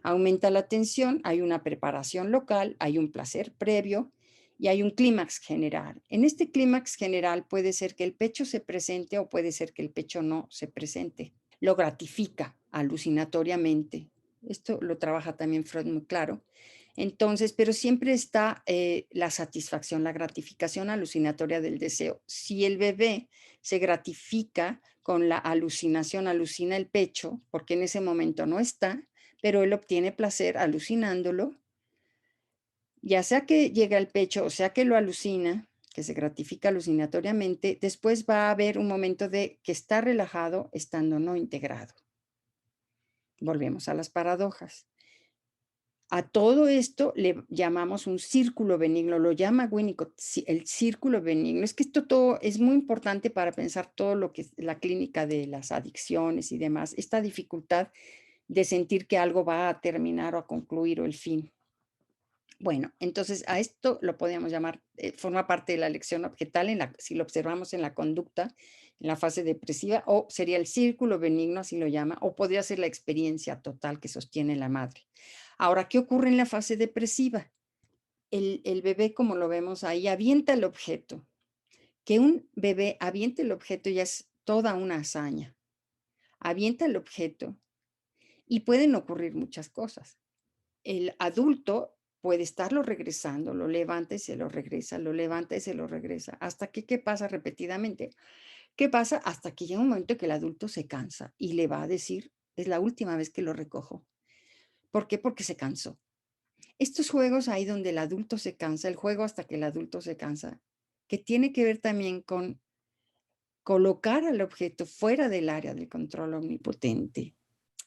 Aumenta la tensión, hay una preparación local, hay un placer previo y hay un clímax general. En este clímax general puede ser que el pecho se presente o puede ser que el pecho no se presente. Lo gratifica alucinatoriamente. Esto lo trabaja también Freud muy claro. Entonces, pero siempre está la satisfacción, la gratificación alucinatoria del deseo. Si el bebé se gratifica con la alucinación, alucina el pecho, porque en ese momento no está, pero él obtiene placer alucinándolo, ya sea que llega al pecho o sea que lo alucina, que se gratifica alucinatoriamente, después va a haber un momento de que está relajado estando no integrado. Volvemos a las paradojas. A todo esto le llamamos un círculo benigno, lo llama Winnicott, el círculo benigno. Es que esto todo es muy importante para pensar todo lo que es la clínica de las adicciones y demás, esta dificultad de sentir que algo va a terminar o a concluir o el fin. Bueno, entonces a esto lo podemos llamar, forma parte de la lección objetal si lo observamos en la conducta en la fase depresiva, o sería el círculo benigno, así lo llama, o podría ser la experiencia total que sostiene la madre. Ahora, ¿qué ocurre en la fase depresiva? El bebé, como lo vemos ahí, avienta el objeto. Que un bebé aviente el objeto ya es toda una hazaña. Avienta el objeto y pueden ocurrir muchas cosas. El adulto puede estarlo regresando, lo levanta y se lo regresa, lo levanta y se lo regresa. ¿Hasta que qué pasa repetidamente? ¿Qué pasa? Hasta que llega un momento que el adulto se cansa y le va a decir, es la última vez que lo recojo. ¿Por qué? Porque se cansó. Estos juegos ahí donde el adulto se cansa, el juego hasta que el adulto se cansa, que tiene que ver también con colocar al objeto fuera del área del control omnipotente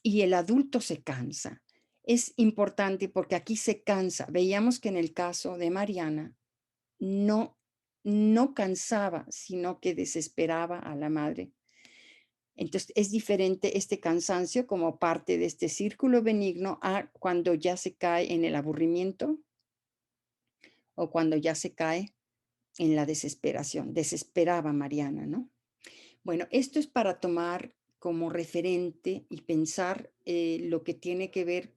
y el adulto se cansa. Es importante porque aquí se cansa. Veíamos que en el caso de Mariana no, no cansaba, sino que desesperaba a la madre. Entonces es diferente este cansancio como parte de este círculo benigno a cuando ya se cae en el aburrimiento o cuando ya se cae en la desesperación. Desesperaba Mariana, ¿no? Bueno, esto es para tomar como referente y pensar lo que tiene que ver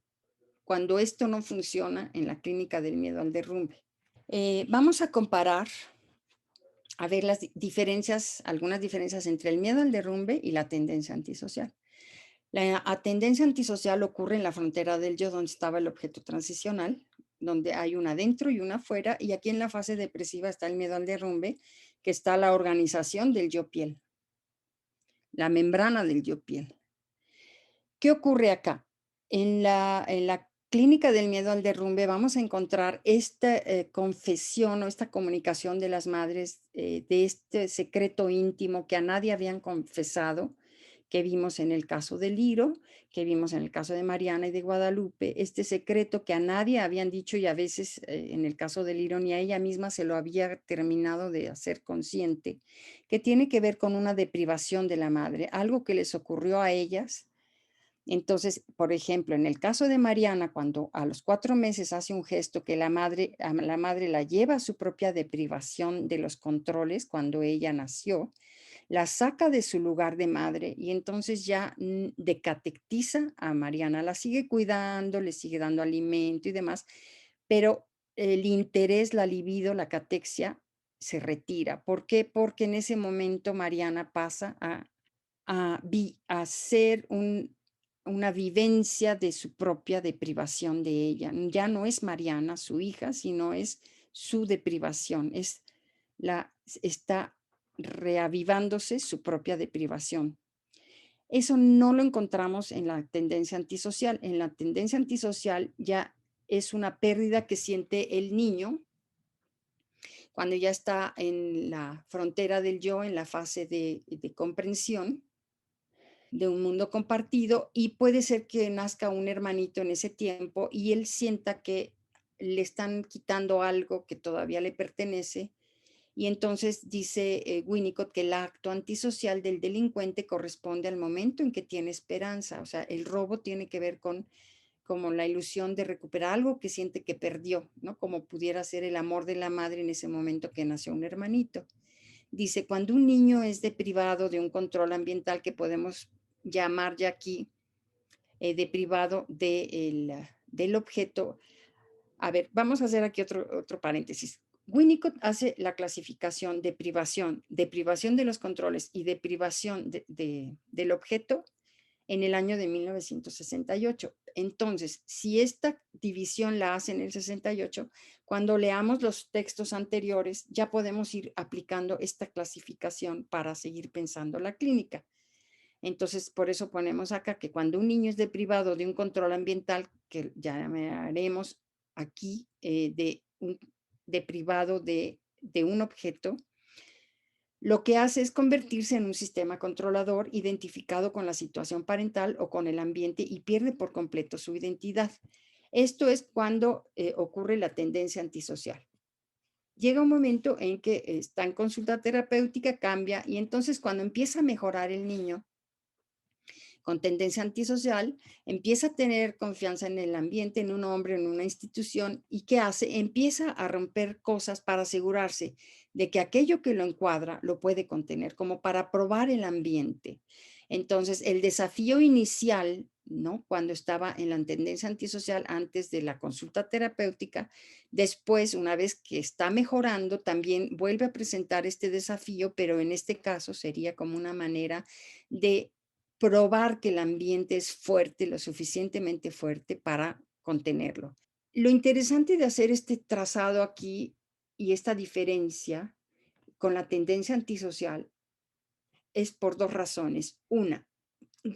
cuando esto no funciona en la clínica del miedo al derrumbe. Vamos a comparar, a ver las diferencias, algunas diferencias entre el miedo al derrumbe y la tendencia antisocial. La tendencia antisocial ocurre en la frontera del yo, donde estaba el objeto transicional, donde hay una dentro y una afuera, y aquí en la fase depresiva está el miedo al derrumbe, que está la organización del yo piel, la membrana del yo piel. ¿Qué ocurre acá? En la clínica del miedo al derrumbe vamos a encontrar esta confesión o esta comunicación de las madres de este secreto íntimo que a nadie habían confesado, que vimos en el caso de Liro, que vimos en el caso de Mariana y de Guadalupe, este secreto que a nadie habían dicho y a veces en el caso de Liro ni a ella misma se lo había terminado de hacer consciente, que tiene que ver con una deprivación de la madre, algo que les ocurrió a ellas. Entonces, por ejemplo, en el caso de Mariana, cuando a los 4 meses hace un gesto que a la madre la lleva a su propia deprivación de los controles cuando ella nació, la saca de su lugar de madre y entonces ya decatectiza a Mariana, la sigue cuidando, le sigue dando alimento y demás, pero el interés, la libido, la catexia se retira. ¿Por qué? Porque en ese momento Mariana pasa a ser una vivencia de su propia deprivación de ella. Ya no es Mariana, su hija, sino es su deprivación, está reavivándose su propia deprivación. Eso no lo encontramos en la tendencia antisocial. En la tendencia antisocial ya es una pérdida que siente el niño cuando ya está en la frontera del yo, en la fase de comprensión de un mundo compartido, y puede ser que nazca un hermanito en ese tiempo y él sienta que le están quitando algo que todavía le pertenece, y entonces dice Winnicott que el acto antisocial del delincuente corresponde al momento en que tiene esperanza. O sea, el robo tiene que ver con como la ilusión de recuperar algo que siente que perdió, ¿no? Como pudiera ser el amor de la madre en ese momento que nació un hermanito. Dice, cuando un niño es deprivado de un control ambiental que podemos llamar ya aquí deprivado del objeto. A ver, vamos a hacer aquí otro paréntesis. Winnicott hace la clasificación de privación, deprivación de los controles y deprivación del objeto en el año de 1968. Entonces, si esta división la hace en el 68, cuando leamos los textos anteriores, ya podemos ir aplicando esta clasificación para seguir pensando la clínica. Entonces, por eso ponemos acá que cuando un niño es deprivado de un control ambiental, que llamaremos aquí deprivado de un objeto, lo que hace es convertirse en un sistema controlador identificado con la situación parental o con el ambiente y pierde por completo su identidad. Esto es cuando ocurre la tendencia antisocial. Llega un momento en que está en consulta terapéutica, cambia y entonces cuando empieza a mejorar el niño, con tendencia antisocial, empieza a tener confianza en el ambiente, en un hombre, en una institución, ¿y qué hace? Empieza a romper cosas para asegurarse de que aquello que lo encuadra lo puede contener, como para probar el ambiente. Entonces, el desafío inicial, ¿no? Cuando estaba en la tendencia antisocial antes de la consulta terapéutica, después, una vez que está mejorando, también vuelve a presentar este desafío, pero en este caso sería como una manera de probar que el ambiente es fuerte, lo suficientemente fuerte para contenerlo. Lo interesante de hacer este trazado aquí y esta diferencia con la tendencia antisocial es por 2 razones. Una,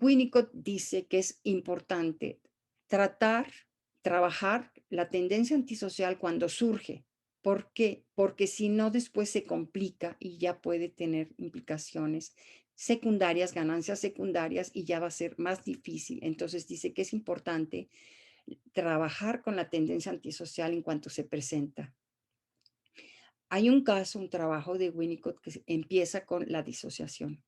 Winnicott dice que es importante tratar, trabajar la tendencia antisocial cuando surge. ¿Por qué? Porque si no, después se complica y ya puede tener implicaciones secundarias, ganancias secundarias, y ya va a ser más difícil. Entonces dice que es importante trabajar con la tendencia antisocial en cuanto se presenta. Hay un caso, un trabajo de Winnicott que empieza con la disociación.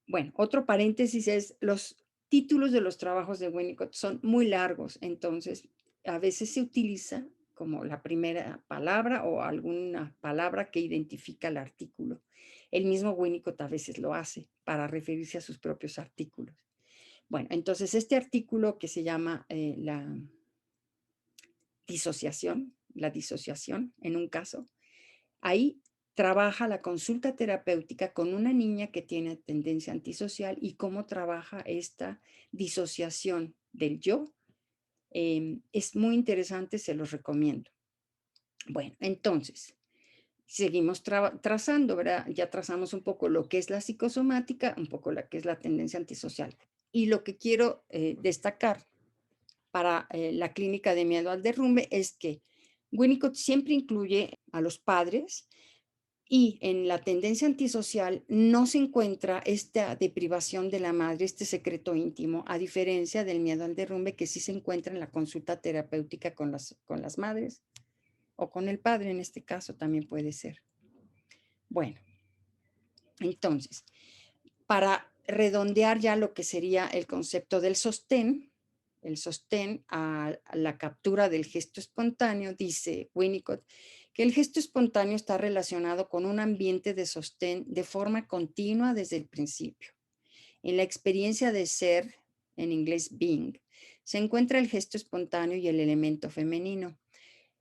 Bueno, otro paréntesis es los títulos de los trabajos de Winnicott son muy largos, entonces a veces se utiliza como la primera palabra o alguna palabra que identifica el artículo. El mismo Winnicott a veces lo hace para referirse a sus propios artículos. Bueno, entonces este artículo que se llama la disociación en un caso, ahí trabaja la consulta terapéutica con una niña que tiene tendencia antisocial y cómo trabaja esta disociación del yo. Es muy interesante, se los recomiendo. Bueno, entonces, seguimos trazando, ¿verdad? Ya trazamos un poco lo que es la psicosomática, un poco lo que es la tendencia antisocial. Y lo que quiero destacar para la clínica de miedo al derrumbe es que Winnicott siempre incluye a los padres. Y en la tendencia antisocial no se encuentra esta deprivación de la madre, este secreto íntimo, a diferencia del miedo al derrumbe que sí se encuentra en la consulta terapéutica con las madres o con el padre, en este caso también puede ser. Bueno, entonces, para redondear ya lo que sería el concepto del sostén, el sostén a la captura del gesto espontáneo, dice Winnicott, que el gesto espontáneo está relacionado con un ambiente de sostén de forma continua desde el principio. En la experiencia de ser, en inglés being, se encuentra el gesto espontáneo y el elemento femenino.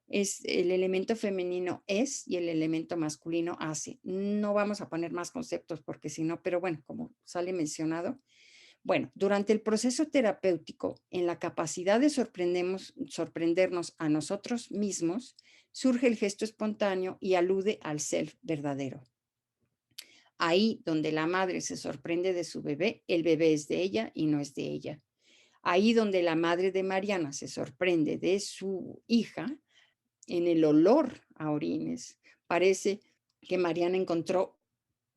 El elemento femenino es y el elemento masculino hace. No vamos a poner más conceptos porque si no, pero bueno, como sale mencionado, bueno, durante el proceso terapéutico, en la capacidad de sorprendernos a nosotros mismos, surge el gesto espontáneo y alude al self verdadero. Ahí donde la madre se sorprende de su bebé, el bebé es de ella y no es de ella. Ahí donde la madre de Mariana se sorprende de su hija, en el olor a orines, parece que Mariana encontró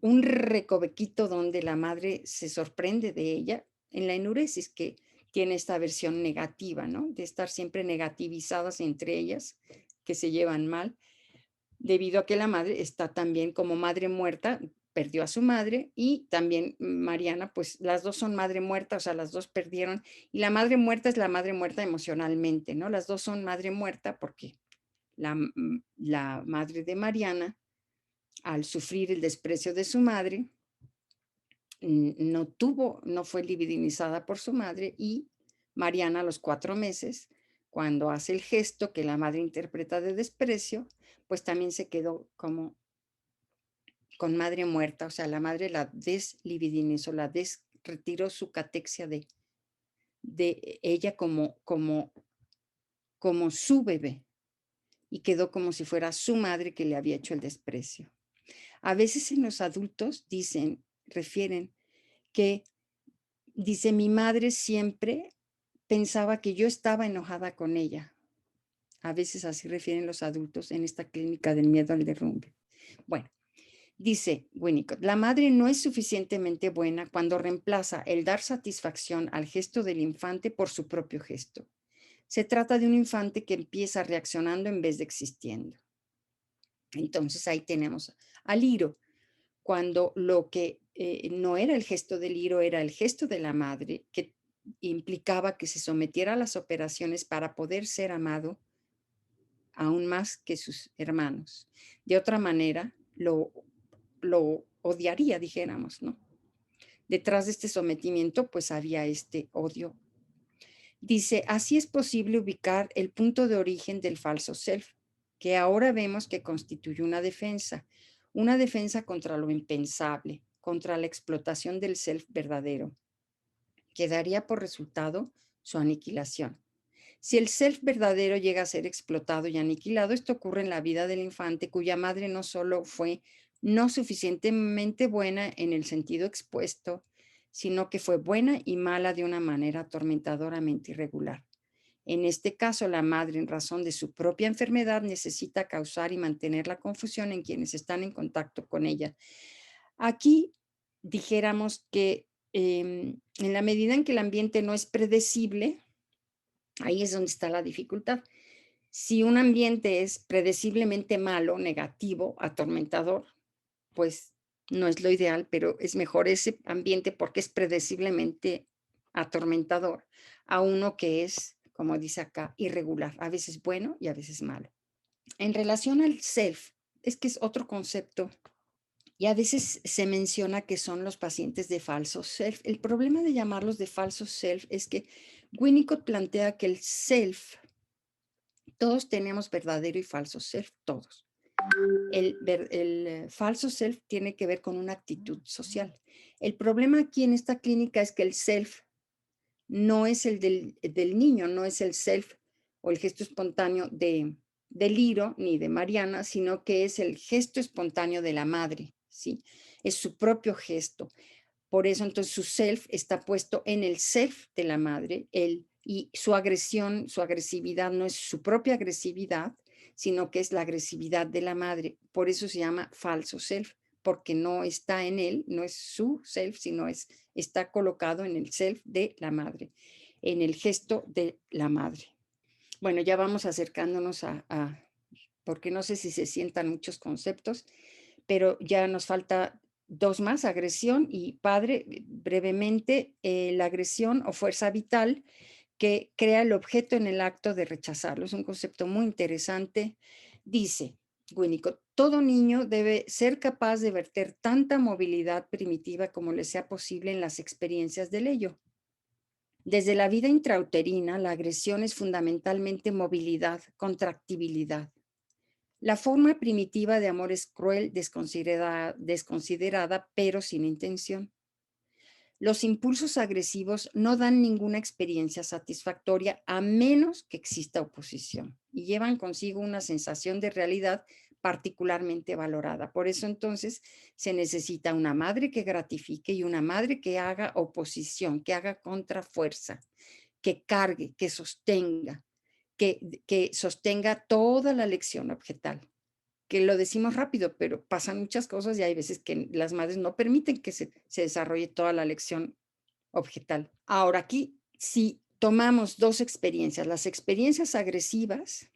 un recovequito donde la madre se sorprende de ella en la enuresis, que tiene esta versión negativa, ¿no? De estar siempre negativizadas entre ellas, que se llevan mal, debido a que la madre está también como madre muerta, perdió a su madre, y también Mariana, pues las dos son madre muerta, o sea, las dos perdieron, y la madre muerta es la madre muerta emocionalmente, ¿no? Las dos son madre muerta porque la madre de Mariana, al sufrir el desprecio de su madre, no fue libidinizada por su madre, y Mariana a los 4 meses, cuando hace el gesto que la madre interpreta de desprecio, pues también se quedó como con madre muerta, o sea, la madre la deslibidinizó, retiró su catexia de ella como su bebé, y quedó como si fuera su madre que le había hecho el desprecio. A veces en los adultos refieren que, dice, mi madre siempre pensaba que yo estaba enojada con ella. A veces así refieren los adultos en esta clínica del miedo al derrumbe. Bueno, dice Winnicott, la madre no es suficientemente buena cuando reemplaza el dar satisfacción al gesto del infante por su propio gesto. Se trata de un infante que empieza reaccionando en vez de existiendo. Entonces ahí tenemos al Liro, cuando lo que no era el gesto del Iro, era el gesto de la madre, que implicaba que se sometiera a las operaciones para poder ser amado aún más que sus hermanos. De otra manera, lo odiaría, dijéramos, ¿no? Detrás de este sometimiento, pues había este odio. Dice, así es posible ubicar el punto de origen del falso self, que ahora vemos que constituye una defensa contra lo impensable, contra la explotación del self verdadero, que daría por resultado su aniquilación. Si el self verdadero llega a ser explotado y aniquilado, esto ocurre en la vida del infante, cuya madre no solo fue no suficientemente buena en el sentido expuesto, sino que fue buena y mala de una manera atormentadoramente irregular. En este caso, la madre, en razón de su propia enfermedad, necesita causar y mantener la confusión en quienes están en contacto con ella. Aquí dijéramos que en la medida en que el ambiente no es predecible, ahí es donde está la dificultad. Si un ambiente es predeciblemente malo, negativo, atormentador, pues no es lo ideal, pero es mejor ese ambiente porque es predeciblemente atormentador a uno que es, como dice acá, irregular, a veces bueno y a veces malo. En relación al self, es que es otro concepto y a veces se menciona que son los pacientes de falso self. El problema de llamarlos de falso self es que Winnicott plantea que el self, todos tenemos verdadero y falso self, todos. El falso self tiene que ver con una actitud social. El problema aquí en esta clínica es que el self no es el del niño, no es el self o el gesto espontáneo de Liro ni de Mariana, sino que es el gesto espontáneo de la madre, ¿sí? Es su propio gesto. Por eso entonces su self está puesto en el self de la madre, y su agresión, su agresividad no es su propia agresividad, sino que es la agresividad de la madre. Por eso se llama falso self, porque no está en él, no es su self, sino está colocado en el self de la madre, en el gesto de la madre. Bueno, ya vamos acercándonos porque no sé si se sientan muchos conceptos, pero ya nos falta dos más, agresión y padre. Brevemente, la agresión o fuerza vital que crea el objeto en el acto de rechazarlo. Es un concepto muy interesante. Dice Winnicott, todo niño debe ser capaz de verter tanta movilidad primitiva como le sea posible en las experiencias del ello. Desde la vida intrauterina, la agresión es fundamentalmente movilidad, contractibilidad. La forma primitiva de amor es cruel, desconsiderada, pero sin intención. Los impulsos agresivos no dan ninguna experiencia satisfactoria a menos que exista oposición y llevan consigo una sensación de realidad particularmente valorada. Por eso entonces se necesita una madre que gratifique y una madre que haga oposición, que haga contrafuerza, que cargue, que sostenga toda la lección objetal, que lo decimos rápido, pero pasan muchas cosas y hay veces que las madres no permiten que se desarrolle toda la lección objetal. Ahora, aquí, si tomamos dos experiencias, las experiencias agresivas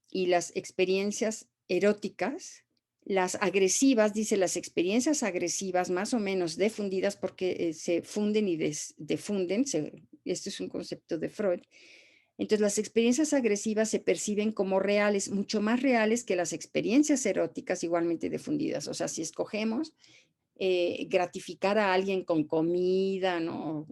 y las experiencias eróticas, las agresivas, dice, las experiencias agresivas más o menos defundidas porque se funden y defunden, este es un concepto de Freud. Entonces, las experiencias agresivas se perciben como reales, mucho más reales que las experiencias eróticas igualmente difundidas. O sea, si escogemos gratificar a alguien con comida, ¿no?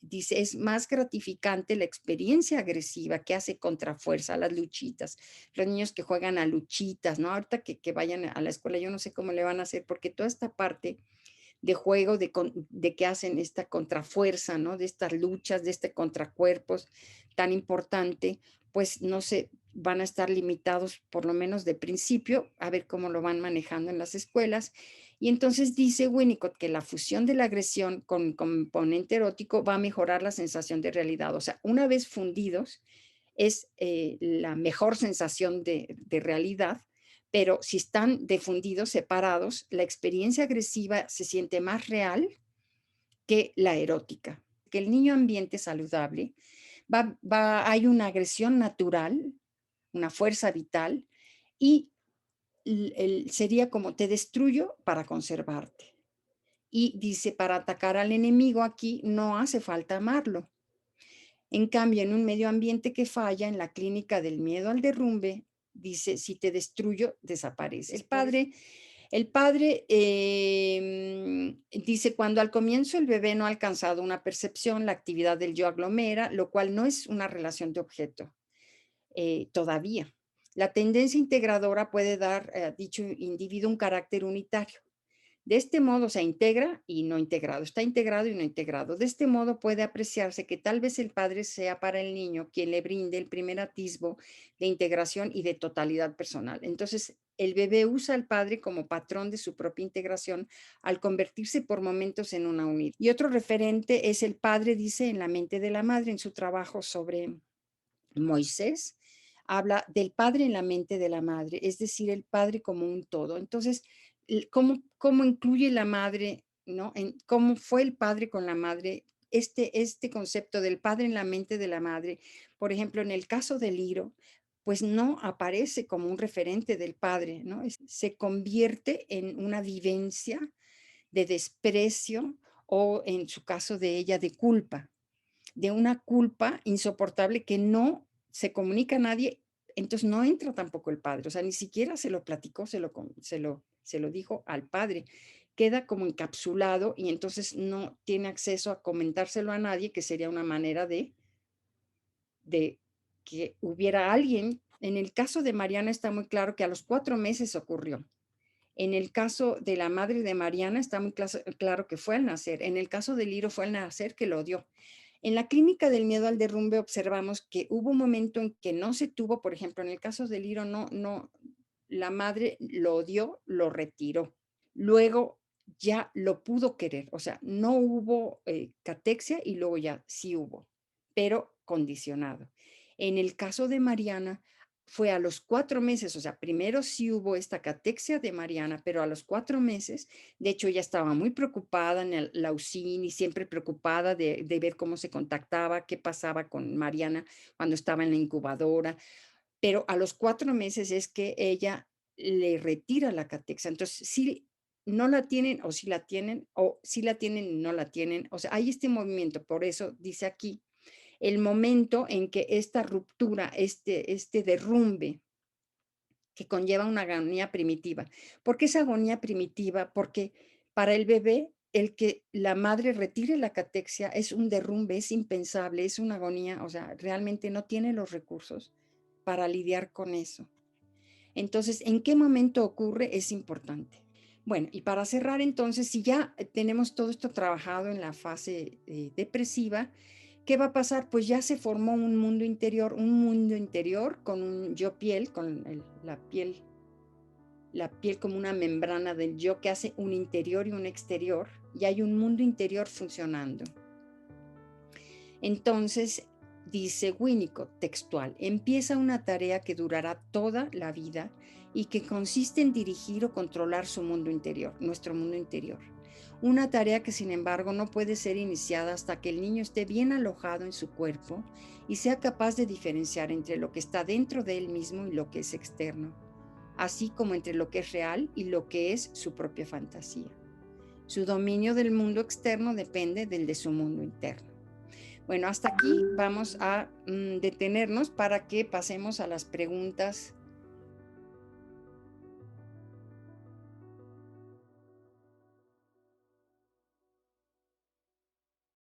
Dice, es más gratificante la experiencia agresiva que hace contrafuerza a las luchitas. Los niños que juegan a luchitas, ¿no? Ahorita que vayan a la escuela, yo no sé cómo le van a hacer, porque toda esta parte de juego, de que hacen esta contrafuerza, ¿no? De estas luchas, de este contracuerpos tan importante, pues no se van a estar limitados, por lo menos de principio, a ver cómo lo van manejando en las escuelas. Y entonces dice Winnicott que la fusión de la agresión con componente erótico va a mejorar la sensación de realidad. O sea, una vez fundidos, es la mejor sensación de realidad, pero si están defundidos, separados, la experiencia agresiva se siente más real que la erótica. Que el niño ambiente saludable hay una agresión natural, una fuerza vital, y sería como te destruyo para conservarte. Y dice, para atacar al enemigo aquí no hace falta amarlo. En cambio, en un medio ambiente que falla, en la clínica del miedo al derrumbe, dice, si te destruyo, desapareces. El padre dice, cuando al comienzo el bebé no ha alcanzado una percepción, la actividad del yo aglomera, lo cual no es una relación de objeto todavía. La tendencia integradora puede dar a dicho individuo un carácter unitario. De este modo se integra y no integrado, está integrado y no integrado. De este modo puede apreciarse que tal vez el padre sea para el niño quien le brinde el primer atisbo de integración y de totalidad personal. Entonces, el bebé usa al padre como patrón de su propia integración al convertirse por momentos en una unidad. Y otro referente es el padre, dice, en la mente de la madre, en su trabajo sobre Moisés, habla del padre en la mente de la madre, es decir, el padre como un todo. Entonces, ¿cómo incluye la madre, ¿no? ¿Cómo fue el padre con la madre? Este concepto del padre en la mente de la madre, por ejemplo, en el caso del Liro, pues no aparece como un referente del padre, ¿no? Se convierte en una vivencia de desprecio o en su caso de ella de culpa, de una culpa insoportable que no se comunica a nadie, entonces no entra tampoco el padre, o sea, ni siquiera se lo platicó, se lo dijo al padre, queda como encapsulado y entonces no tiene acceso a comentárselo a nadie, que sería una manera de que hubiera alguien. En el caso de Mariana está muy claro que a los 4 meses ocurrió. En el caso de la madre de Mariana está muy claro que fue al nacer. En el caso de Liro fue al nacer que lo dio. En la clínica del miedo al derrumbe observamos que hubo un momento en que no se tuvo, por ejemplo, en el caso de Liro, no, la madre lo odió, lo retiró. Luego ya lo pudo querer, o sea, no hubo catexia y luego ya sí hubo, pero condicionado. En el caso de Mariana, fue a los 4 meses, o sea, primero sí hubo esta catexia de Mariana, pero a los 4 meses, de hecho, ella estaba muy preocupada en la UCIN y siempre preocupada de ver cómo se contactaba, qué pasaba con Mariana cuando estaba en la incubadora, pero a los 4 meses es que ella le retira la catexia. Entonces, sí, no la tienen o sí la tienen, o sí la tienen y no la tienen. O sea, hay este movimiento, por eso dice aquí el momento en que esta ruptura, este derrumbe que conlleva una agonía primitiva. ¿Por qué esa agonía primitiva? Porque para el bebé, el que la madre retire la catexia es un derrumbe, es impensable, es una agonía, o sea, realmente no tiene los recursos para lidiar con eso. Entonces, ¿en qué momento ocurre? Es importante. Bueno, y para cerrar entonces, si ya tenemos todo esto trabajado en la fase depresiva, ¿qué va a pasar? Pues ya se formó un mundo interior con un yo piel, con la piel como una membrana del yo que hace un interior y un exterior, y hay un mundo interior funcionando. Entonces, dice Winnicott, textual, empieza una tarea que durará toda la vida y que consiste en dirigir o controlar su mundo interior, nuestro mundo interior. Una tarea que, sin embargo, no puede ser iniciada hasta que el niño esté bien alojado en su cuerpo y sea capaz de diferenciar entre lo que está dentro de él mismo y lo que es externo, así como entre lo que es real y lo que es su propia fantasía. Su dominio del mundo externo depende del de su mundo interno. Bueno, hasta aquí vamos a detenernos para que pasemos a las preguntas